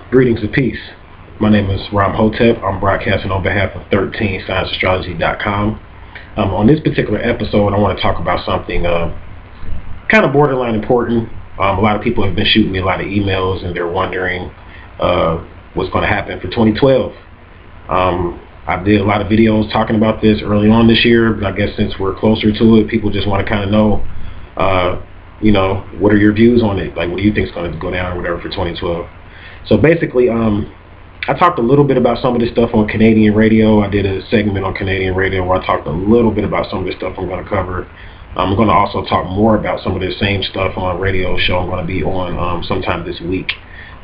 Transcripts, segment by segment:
Greetings and peace. My name is Ram Hotep. I'm broadcasting on behalf of 13scienceastrology.com. On this particular episode, I want to talk about something kind of borderline important. A lot of people have been shooting me a lot of emails, and they're wondering what's going to happen for 2012. I did a lot of videos talking about this early on this year, but I guess since we're closer to it, people just want to kind of know, what are your views on it? Like, what do you think is going to go down or whatever for 2012? So basically, I talked a little bit about some of this stuff on Canadian radio. I did a segment on Canadian radio where I talked a little bit about some of this stuff I'm going to cover. I'm going to also talk more about some of this same stuff on a radio show I'm going to be on sometime this week.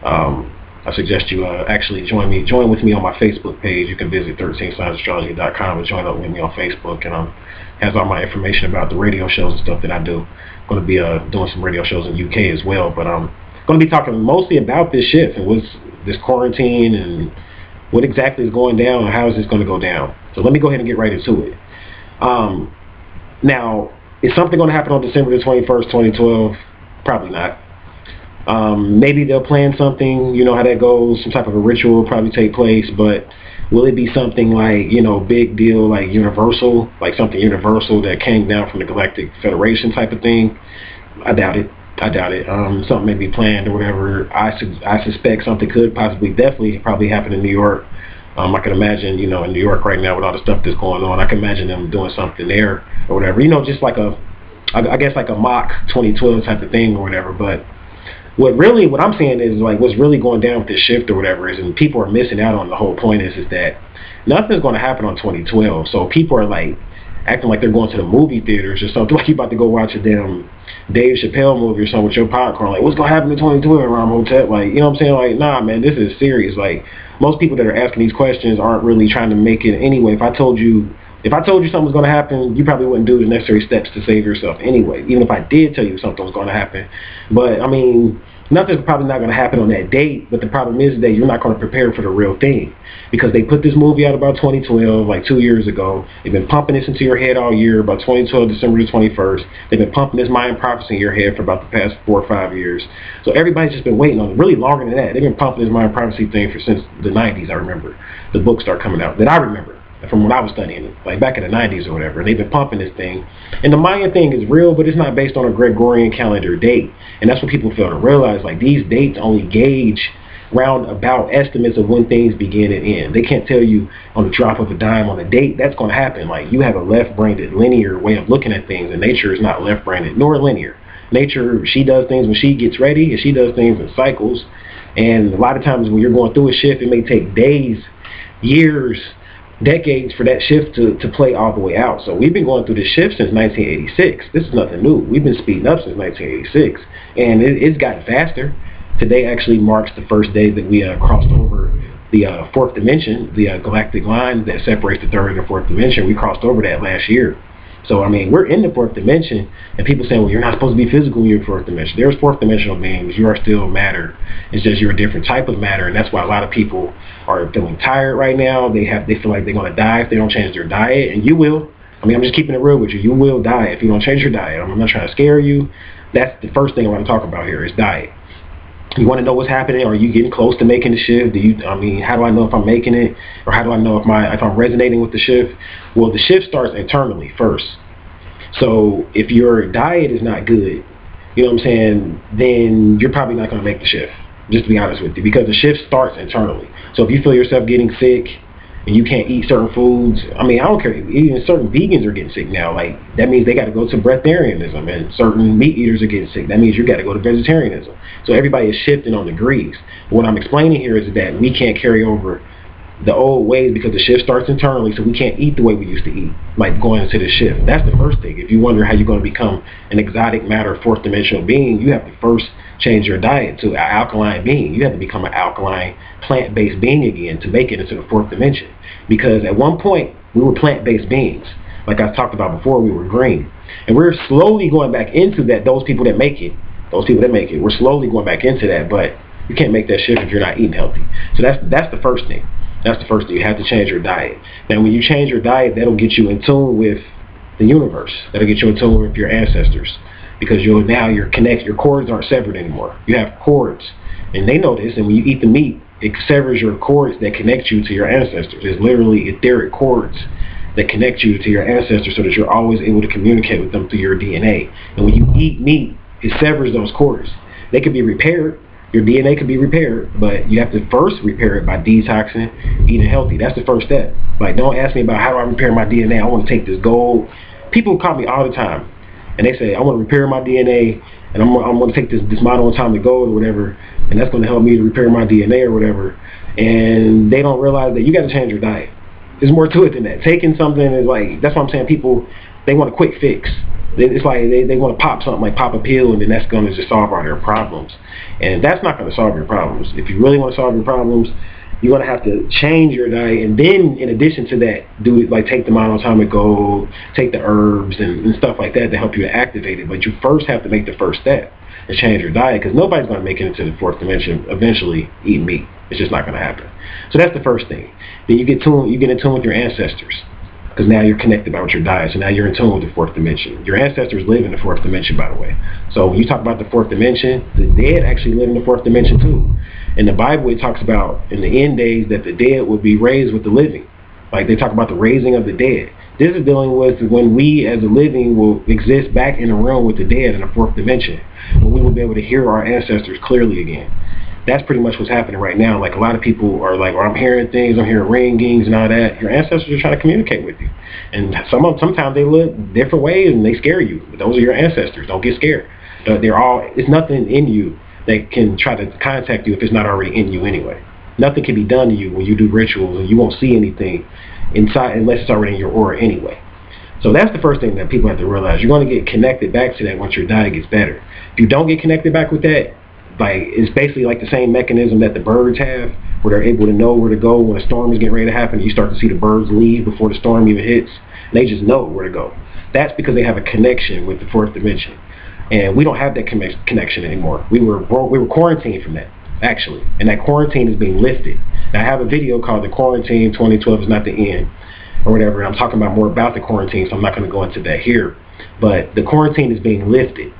I suggest you actually join with me on my Facebook page. You can visit 13scienceastrology.com and join up with me on Facebook, and has all my information about the radio shows and stuff that I do. I'm going to be doing some radio shows in UK as well, but I'm going to be talking mostly about this shift and what's this quarantine and what exactly is going down and how is this going to go down. So let me go ahead and get right into it. Now, is something going to happen on December the 21st, 2012? Probably not. Maybe they'll plan something, you know how that goes, some type of a ritual will probably take place, but will it be something like, big deal, like universal, like something universal that came down from the Galactic Federation type of thing? I doubt it. Something may be planned or whatever. I suspect something could definitely probably happen in New York. I can imagine, in New York right now with all the stuff that's going on, I can imagine them doing something there or whatever. Just like I guess like a mock 2012 type of thing or whatever. But what I'm saying is, like, what's really going down with this shift or whatever is, and people are missing out on the whole point is that nothing's going to happen on 2012. So people are like acting like they're going to the movie theaters or something, like you're about to go watch a damn Dave Chappelle movie or something with your popcorn. Like, what's going to happen in 2012, Ram Hotep? Like, you know what I'm saying? Like, nah, man, this is serious. Like, most people that are asking these questions aren't really trying to make it anyway. If I told you something was going to happen, you probably wouldn't do the necessary steps to save yourself anyway, even if I did tell you something was going to happen. But, I mean, nothing's probably not going to happen on that date, but the problem is that you're not going to prepare for the real thing. Because they put this movie out about 2012, like 2 years ago. They've been pumping this into your head all year, about 2012, December the 21st. They've been pumping this Mayan prophecy in your head for about the past 4 or 5 years. So everybody's just been waiting on it, really longer than that. They've been pumping this Mayan prophecy thing since the 90s, I remember. The books start coming out, that I remember, from when I was studying it, like back in the 90s or whatever. And they've been pumping this thing. And the Mayan thing is real, but it's not based on a Gregorian calendar date. And that's what people fail to realize. Like, these dates only gauge roundabout estimates of when things begin and end. They can't tell you on the drop of a dime on a date that's going to happen. Like, you have a left-brained linear way of looking at things, and nature is not left-brained nor linear. Nature, she does things when she gets ready, and she does things in cycles. And a lot of times when you're going through a shift, it may take days, years, decades for that shift to play all the way out. So we've been going through this shift since 1986. This is nothing new. We've been speeding up since 1986, and it's gotten faster. Today actually marks the first day that we crossed over the fourth dimension, the galactic line that separates the third and the fourth dimension. We crossed over that last year. So, I mean, we're in the fourth dimension, and people saying, well, you're not supposed to be physical in your fourth dimension. There's fourth dimensional beings. You are still matter. It's just you're a different type of matter, and that's why a lot of people are feeling tired right now. They feel like they're going to die if they don't change their diet, and you will. I mean, I'm just keeping it real with you. You will die if you don't change your diet. I'm not trying to scare you. That's the first thing I want to talk about here is diet. You want to know what's happening? Are you getting close to making the shift? How do I know if I'm making it? Or how do I know if I'm resonating with the shift? Well, the shift starts internally first. So if your diet is not good, you know what I'm saying, then you're probably not going to make the shift, just to be honest with you, because the shift starts internally. So if you feel yourself getting sick and you can't eat certain foods, I mean, I don't care, even certain vegans are getting sick now. Like, that means they got to go to breatharianism, and certain meat eaters are getting sick. That means you got to go to vegetarianism. So everybody is shifting on degrees. What I'm explaining here is that we can't carry over the old ways because the shift starts internally, so we can't eat the way we used to eat, like going into the shift. That's the first thing. If you wonder how you're going to become an exotic matter fourth dimensional being, you have to first change your diet to an alkaline being. You have to become an alkaline plant-based being again to make it into the fourth dimension. Because at one point, we were plant-based beings. Like I talked about before, we were green. And we're slowly going back into that. Those people that make it, we're slowly going back into that, but you can't make that shift if you're not eating healthy. So that's the first thing. That's the first thing. You have to change your diet. Now, when you change your diet, that'll get you in tune with the universe. That'll get you in tune with your ancestors. Because now you're connected. Your cords aren't severed anymore. You have cords. And they know this. And when you eat the meat, it severs your cords that connect you to your ancestors. It's literally etheric cords that connect you to your ancestors so that you're always able to communicate with them through your DNA. And when you eat meat, it severs those cords. They can be repaired. Your DNA can be repaired, but you have to first repair it by detoxing, eating healthy. That's the first step. Like, don't ask me about how do I repair my DNA. I want to take this gold. People call me all the time, and they say, I want to repair my DNA, and I'm going to take this monoatomic gold or whatever, and that's going to help me to repair my DNA or whatever. And they don't realize that you got to change your diet. There's more to it than that. Taking something is like, that's what I'm saying. People, they want a quick fix. It's like they want to pop something, like pop a pill, and then that's going to just solve all their problems. And that's not going to solve your problems. If you really want to solve your problems, you're going to have to change your diet, and then in addition to that, do it like take the monoatomic gold, take the herbs and stuff like that to help you to activate it. But you first have to make the first step and change your diet, because nobody's going to make it into the fourth dimension eventually eating meat. It's just not going to happen. So that's the first thing. Then you get in tune with your ancestors, because now you're connected by with your diet. So now you're in tune with the fourth dimension. Your ancestors live in the fourth dimension, by the way. So when you talk about the fourth dimension, the dead actually live in the fourth dimension too. In the Bible, it talks about in the end days that the dead will be raised with the living. Like, they talk about the raising of the dead. This is dealing with when we as the living will exist back in the realm with the dead in the fourth dimension, when we will be able to hear our ancestors clearly again. That's pretty much what's happening right now. Like, a lot of people are like, well, I'm hearing things, I'm hearing ringings and all that. Your ancestors are trying to communicate with you. And sometimes they look different ways and they scare you. But those are your ancestors. Don't get scared. It's nothing in you that can try to contact you if it's not already in you anyway. Nothing can be done to you when you do rituals, and you won't see anything inside unless it's already in your aura anyway. So that's the first thing that people have to realize. You're going to get connected back to that once your diet gets better. If you don't get connected back with that, like, it's basically like the same mechanism that the birds have, where they're able to know where to go when a storm is getting ready to happen. You start to see the birds leave before the storm even hits, and they just know where to go. That's because they have a connection with the fourth dimension, and we don't have that connection anymore. We were quarantined from that, actually, and that quarantine is being lifted. Now, I have a video called "The Quarantine 2012 is Not the End," or whatever. I'm talking about more about the quarantine, so I'm not going to go into that here. But the quarantine is being lifted.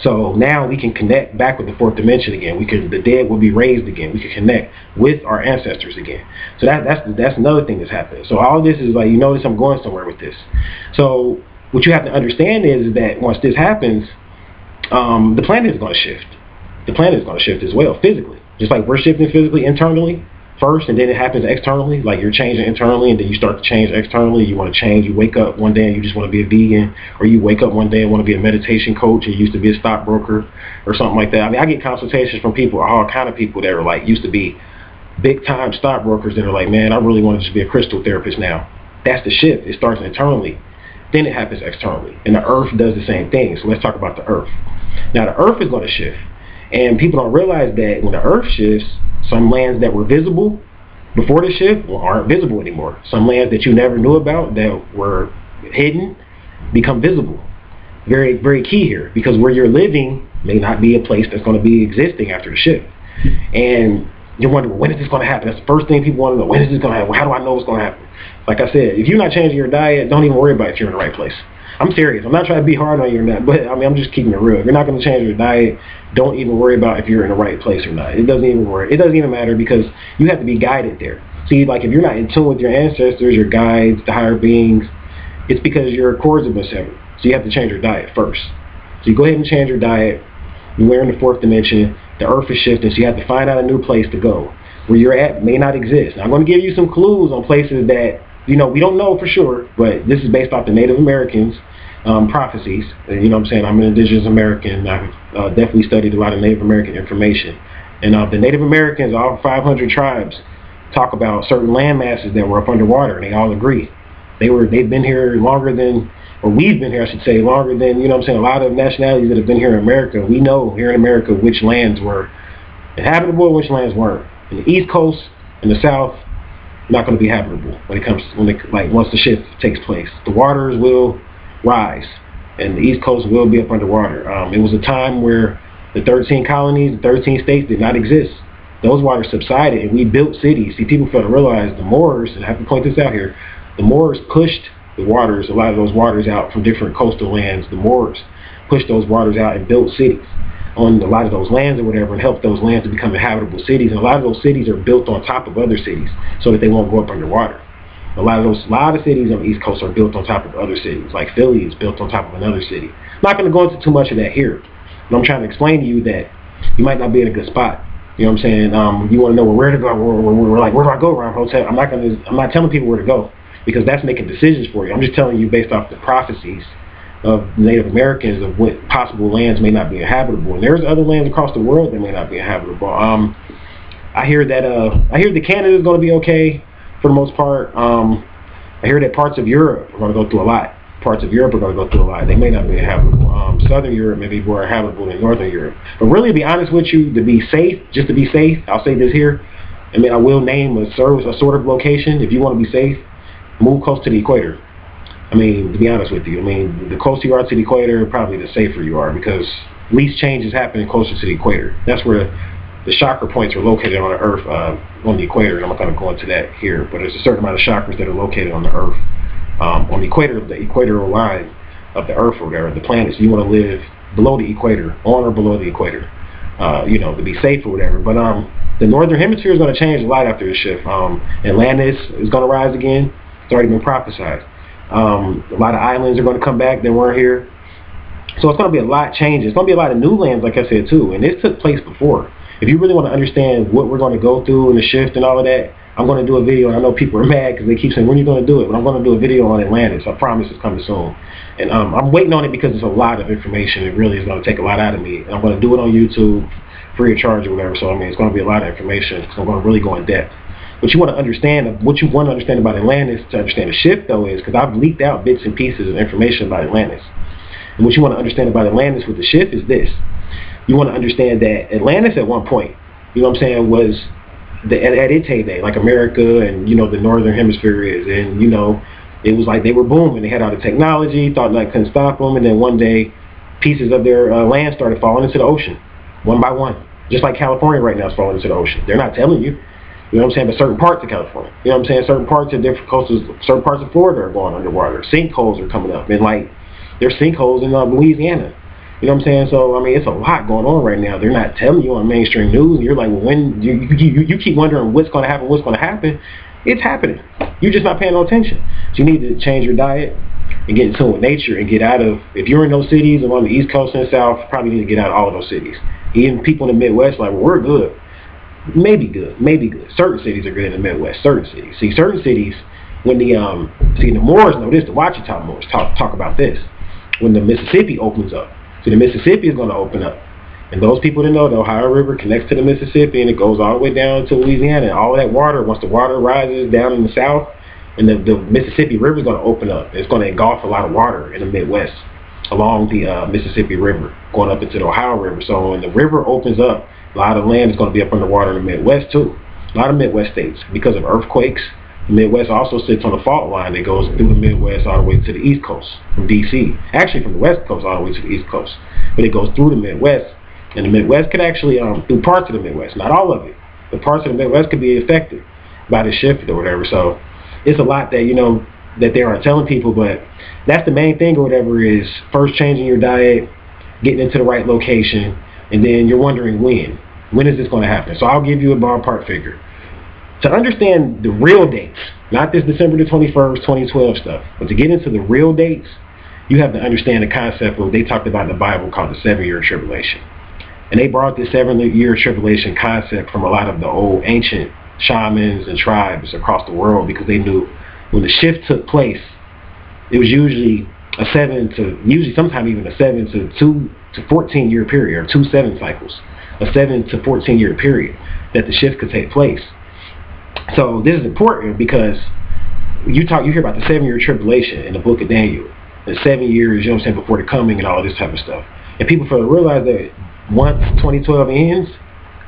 So now we can connect back with the fourth dimension again. The dead will be raised again. We can connect with our ancestors again. So that's another thing that's happening. So all this is like, you notice I'm going somewhere with this. So what you have to understand is that once this happens, the planet is going to shift. The planet is going to shift as well, physically. Just like we're shifting physically, internally first, and then it happens externally. Like, you're changing internally, and then you start to change externally. You want to change. You wake up one day and you just want to be a vegan, or you wake up one day and want to be a meditation coach, and you used to be a stockbroker or something like that. I mean, I get consultations from people, all kind of people that are like used to be big time stockbrokers that are like, man, I really want to just be a crystal therapist now. That's the shift. It starts internally, then it happens externally, and the earth does the same thing. So let's talk about the earth. Now, the earth is going to shift, and people don't realize that when the earth shifts, some lands that were visible before the shift aren't visible anymore. Some lands that you never knew about that were hidden become visible. Very, very key here, because where you're living may not be a place that's going to be existing after the shift. And you're wondering, when is this going to happen? That's the first thing people want to know. When is this going to happen? How do I know it's going to happen? Like I said, if you're not changing your diet, don't even worry about if you're in the right place. I'm serious. I'm not trying to be hard on you or not, but I mean, I'm just keeping it real. If you're not going to change your diet, don't even worry about if you're in the right place or not. It doesn't even worry. It doesn't even matter, because you have to be guided there. See, like, if you're not in tune with your ancestors, your guides, the higher beings, it's because your cords have been severed. So you have to change your diet first. So you go ahead and change your diet. We're in the fourth dimension. The earth is shifting, so you have to find out a new place to go. Where you're at may not exist. Now, I'm going to give you some clues on places that, you know, we don't know for sure, but this is based off the Native Americans prophecies. You know what I'm saying? I'm an indigenous American. I've definitely studied a lot of Native American information. And the Native Americans, all 500 tribes, talk about certain land masses that were up underwater, and they all agree. They've been here longer than, or we've been here, I should say, longer than, you know what I'm saying, a lot of nationalities that have been here in America. We know here in America which lands were habitable and which lands weren't. In the East Coast and the South, not going to be habitable once the shift takes place. The waters will rise, and the East Coast will be up underwater. It was a time where the 13 colonies, the 13 states did not exist. Those waters subsided, and we built cities. See, people fail to realize the Moors, and I have to point this out here, the Moors pushed the waters, a lot of those waters out from different coastal lands. The Moors pushed those waters out and built cities. on a lot of those lands or whatever, and help those lands to become inhabitable cities. And a lot of those cities are built on top of other cities so that they won't go up underwater. A lot of cities on the East Coast are built on top of other cities. Like Philly is built on top of another city. I'm not going to go into too much of that here, but I'm trying to explain to you that you might not be in a good spot. You know what I'm saying? You want to know where to go. We're like, where do I go around hotel? I'm not telling people where to go, because that's making decisions for you. I'm just telling you based off the prophecies of Native Americans of what possible lands may not be inhabitable. And there's other lands across the world that may not be inhabitable. I hear that Canada is going to be okay for the most part. I hear that parts of Europe are going to go through a lot. Parts of Europe are going to go through a lot. They may not be inhabitable. Southern Europe may be more inhabitable than Northern Europe. But really, to be honest with you, to be safe, just to be safe, I'll say this here. I mean, I will name a sort of location. If you want to be safe, move close to the equator. I mean, to be honest with you, I mean, the closer you are to the equator, probably the safer you are, because least change is happening closer to the equator. That's where the chakra points are located on the Earth, on the equator, and I'm not going to go into that here, but there's a certain amount of chakras that are located on the Earth, on the equator, the equatorial line of the Earth or whatever, the planet. So you want to live below the equator, on or below the equator, you know, to be safe or whatever. But the northern hemisphere is going to change a lot after this shift. Atlantis is going to rise again. It's already been prophesied. A lot of islands are going to come back that weren't here. So it's going to be a lot changes. It's going to be a lot of new lands, like I said, too. And this took place before. If you really want to understand what we're going to go through and the shift and all of that, I'm going to do a video. And I know people are mad because they keep saying, when are you going to do it? But I'm going to do a video on Atlantis. I promise it's coming soon. And I'm waiting on it because it's a lot of information. It really is going to take a lot out of me. And I'm going to do it on YouTube free of charge or whatever. So, I mean, it's going to be a lot of information. So I'm going to really go in depth. What you want to understand, what you want to understand about Atlantis to understand the shift, though, is because I've leaked out bits and pieces of information about Atlantis. And what you want to understand about Atlantis with the shift is this. You want to understand that Atlantis at one point, you know what I'm saying, was at its heyday, like America and, you know, the northern hemisphere is. And, you know, it was like they were booming. They had all the technology, thought like couldn't stop them. And then one day, pieces of their land started falling into the ocean, one by one. Just like California right now is falling into the ocean. They're not telling you. You know what I'm saying? But certain parts of California, you know what I'm saying? Certain parts of different coasts, certain parts of Florida are going underwater. Sinkholes are coming up. And like, there's sinkholes in Louisiana. You know what I'm saying? So, I mean, it's a lot going on right now. They're not telling you on mainstream news. And you're like, well, when you keep wondering what's going to happen, what's going to happen. It's happening. You're just not paying no attention. So you need to change your diet and get in tune with nature and get out of, if you're in those cities along the East Coast and South, probably need to get out of all of those cities. Even people in the Midwest, like, well, we're good. Maybe good, maybe good. Certain cities are good in the Midwest. Certain cities. See, certain cities, when the Moors know this, the Ouachita Moors talk about this. When the Mississippi opens up, see, the Mississippi is going to open up, and those people that know the Ohio River connects to the Mississippi, and it goes all the way down to Louisiana. And all that water, once the water rises down in the south, and the Mississippi River is going to open up. It's going to engulf a lot of water in the Midwest along the Mississippi River, going up into the Ohio River. So when the river opens up, a lot of land is going to be up underwater in the Midwest too. A lot of Midwest states, because of earthquakes. The Midwest also sits on a fault line that goes through the Midwest all the way to the East Coast from D.C. Actually, from the West Coast all the way to the East Coast. But it goes through the Midwest. And the Midwest could actually, through parts of the Midwest, not all of it, but parts of the Midwest could be affected by the shift or whatever. So it's a lot that, you know, that they aren't telling people. But that's the main thing or whatever, is first changing your diet, getting into the right location, and then you're wondering when is this going to happen? So I'll give you a ballpark figure. To understand the real dates, not this December the 21st, 2012 stuff, but to get into the real dates, you have to understand the concept of what they talked about in the Bible called the 7-year tribulation. And they brought this 7-year tribulation concept from a lot of the old ancient shamans and tribes across the world, because they knew when the shift took place, it was usually sometimes even a 7 to 14 year period, or 2 7 cycles, a 7 to 14 year period that the shift could take place. So this is important because you hear about the 7-year tribulation in the book of Daniel, the 7 years, you know what I'm saying, before the coming and all this type of stuff. And people fail to realize that once 2012 ends,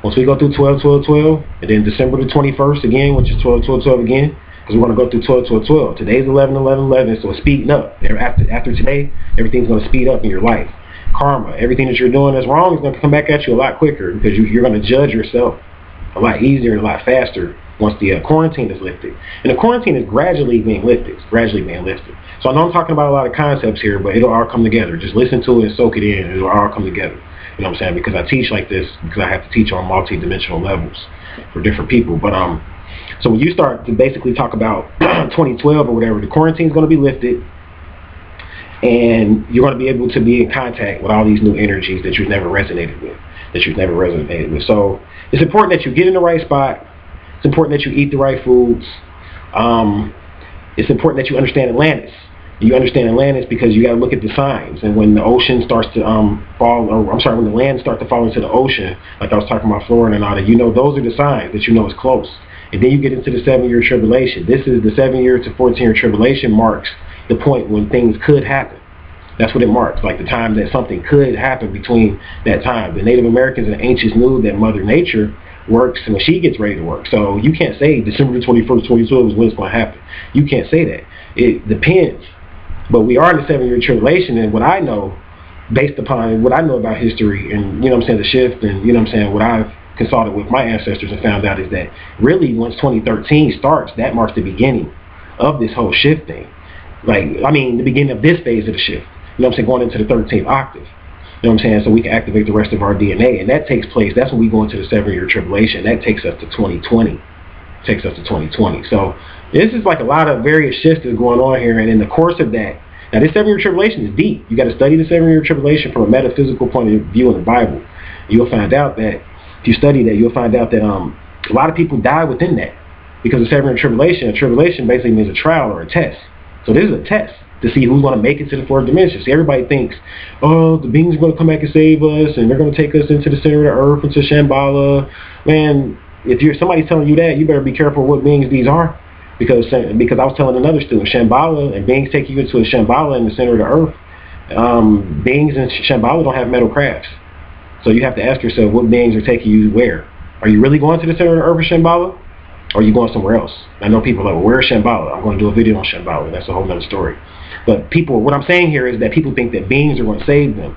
once we go through 12-12-12, and then December the 21st again, which is 12-12-12 again, because we're going to go through 12-12-12. Today's 11-11-11, so it's speeding up. After today, everything's going to speed up in your life. Karma, everything that you're doing that's wrong is going to come back at you a lot quicker, because you're going to judge yourself a lot easier and a lot faster once the quarantine is lifted. And the quarantine is gradually being lifted. So I know I'm talking about a lot of concepts here, but it'll all come together. Just listen to it and soak it in. It'll all come together. You know what I'm saying? Because I teach like this because I have to teach on multi-dimensional levels for different people. But so when you start to basically talk about 2012 or whatever, the quarantine is going to be lifted, and you're going to be able to be in contact with all these new energies that you've never resonated with. So it's important that you get in the right spot. It's important that you eat the right foods. It's important that you understand Atlantis. You understand Atlantis because you got to look at the signs. And when the ocean starts to when the land starts to fall into the ocean, like I was talking about Florida and all that, you know those are the signs that you know it's close. And then you get into the 7-year tribulation. This is the 7-year to 14-year tribulation marks the point when things could happen. That's what it marks, like the time that something could happen between that time. The Native Americans and the ancients knew that Mother Nature works when she gets ready to work. So you can't say December 21st, 2012 is when it's going to happen. You can't say that. It depends. But we are in the 7-year tribulation, and what I know, based upon what I know about history and, you know what I'm saying, the shift, and, you know what I'm saying, what I've consulted with my ancestors and found out is that really once 2013 starts, that marks the beginning of this whole shift thing. Like, I mean, the beginning of this phase of the shift. You know what I'm saying, going into the 13th octave. You know what I'm saying, so we can activate the rest of our DNA, and that takes place, that's when we go into the 7-year tribulation. That takes us to 2020. So this is like a lot of various shifts that's going on here, and in the course of that, now this 7-year tribulation is deep. You got to study the 7-year tribulation from a metaphysical point of view in the Bible. You'll find out that, if you study that, you'll find out that a lot of people die within that. Because the 7-year tribulation, a tribulation basically means a trial or a test. So this is a test to see who's going to make it to the 4th dimension. See, everybody thinks, oh, the beings are going to come back and save us, and they're going to take us into the center of the earth, into Shambhala. Man, if somebody's telling you that, you better be careful what beings these are. Because I was telling another student, Shambhala, and beings take you into a Shambhala in the center of the earth. Beings in Shambhala don't have metal crafts. So you have to ask yourself, what beings are taking you where? Are you really going to the center of the earth of Shambhala? Or are you going somewhere else? I know people are like, well, where's Shambhala? I'm going to do a video on Shambhala. That's a whole other story. But people, what I'm saying here is that people think that beings are going to save them.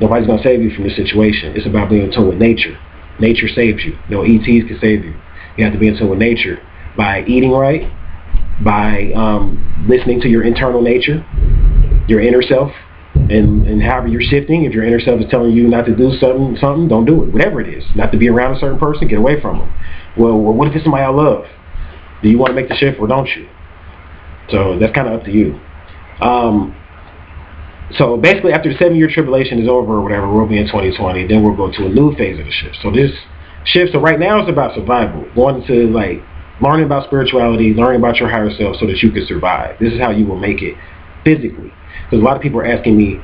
Nobody's going to save you from this situation. It's about being in tune with nature. Nature saves you. No ETs can save you. You have to be in tune with nature by eating right, by listening to your internal nature, your inner self, and however you're shifting. If your inner self is telling you not to do something, don't do it. Whatever it is. Not to be around a certain person, get away from them. Well, what if it's somebody I love? Do you want to make the shift or don't you? So that's kind of up to you. So basically, after the 7-year tribulation is over or whatever, we'll be in 2020. Then we'll go to a new phase of the shift. So this shift, so right now it's about survival. Going to like learning about spirituality, learning about your higher self so that you can survive. This is how you will make it physically. Because a lot of people are asking me,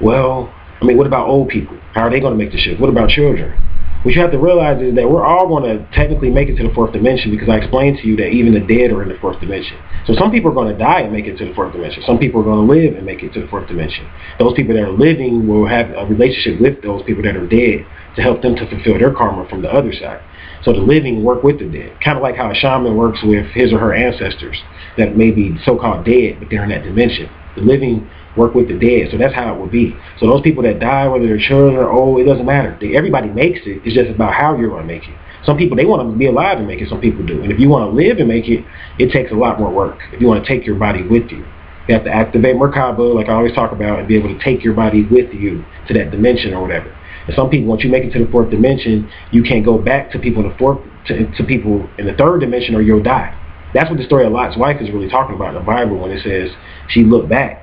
well, I mean, what about old people? How are they going to make the shift? What about children? What you have to realize is that we're all going to technically make it to the 4th dimension, because I explained to you that even the dead are in the 4th dimension. So some people are going to die and make it to the 4th dimension. Some people are going to live and make it to the 4th dimension. Those people that are living will have a relationship with those people that are dead to help them to fulfill their karma from the other side. So the living work with the dead. Kind of like how a shaman works with his or her ancestors that may be so-called dead, but they're in that dimension. The living work with the dead. So that's how it would be. So those people that die, whether they're children or old, it doesn't matter. Everybody makes it. It's just about how you're going to make it. Some people, they want to be alive and make it. Some people do. And if you want to live and make it, it takes a lot more work. If you want to take your body with you, you have to activate Merkaba, like I always talk about, and be able to take your body with you to that dimension or whatever. And some people, once you make it to the 4th dimension, you can't go back to people in the to people in the 3rd dimension, or you'll die. That's what the story of Lot's wife is really talking about in the Bible when it says she looked back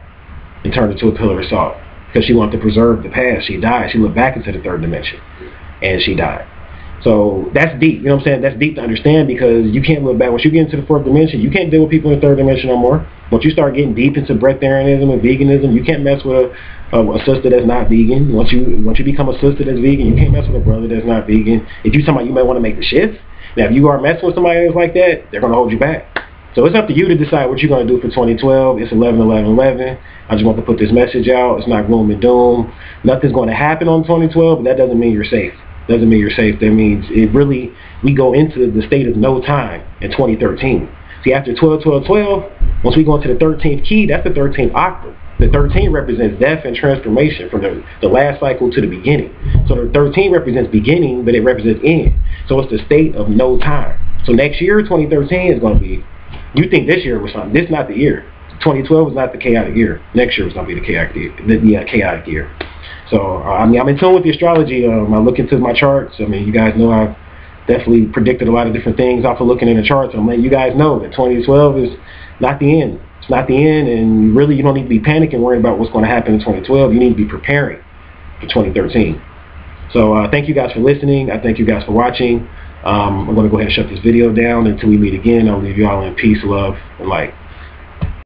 and turned into a pillar of salt because she wanted to preserve the past. She died. She looked back into the 3rd dimension and she died. So that's deep. You know what I'm saying? That's deep to understand, because you can't look back. Once you get into the 4th dimension, you can't deal with people in the 3rd dimension no more. Once you start getting deep into breatharianism and veganism, you can't mess with a sister that's not vegan. Once you become a sister that's vegan, you can't mess with a brother that's not vegan. If you somebody you might want to make the shift. Now, if you are messing with somebody that's like that, they're going to hold you back. So it's up to you to decide what you're going to do for 2012. It's 11/11/11. I just want to put this message out. It's not gloom and doom. Nothing's going to happen on 2012, but that doesn't mean you're safe. Doesn't mean you're safe. That means we go into the state of no time in 2013. See, after 12/12/12, once we go into the 13th key, that's the 13th octave. The 13 represents death and transformation from the last cycle to the beginning. So the 13 represents beginning, but it represents end. So it's the state of no time. So next year, 2013 is going to be, you think this year was something. This is not the year. 2012 is not the chaotic year. Next year is going to be the chaotic year. So, I mean, I'm in tune with the astrology. I look into my charts. I mean, you guys know I've definitely predicted a lot of different things off of looking in the charts. I'm letting you guys know that 2012 is not the end. It's not the end, and really you don't need to be panicking, worrying about what's going to happen in 2012. You need to be preparing for 2013. So thank you guys for listening. I thank you guys for watching. I'm going to go ahead and shut this video down. Until we meet again, I'll leave you all in peace, love, and light.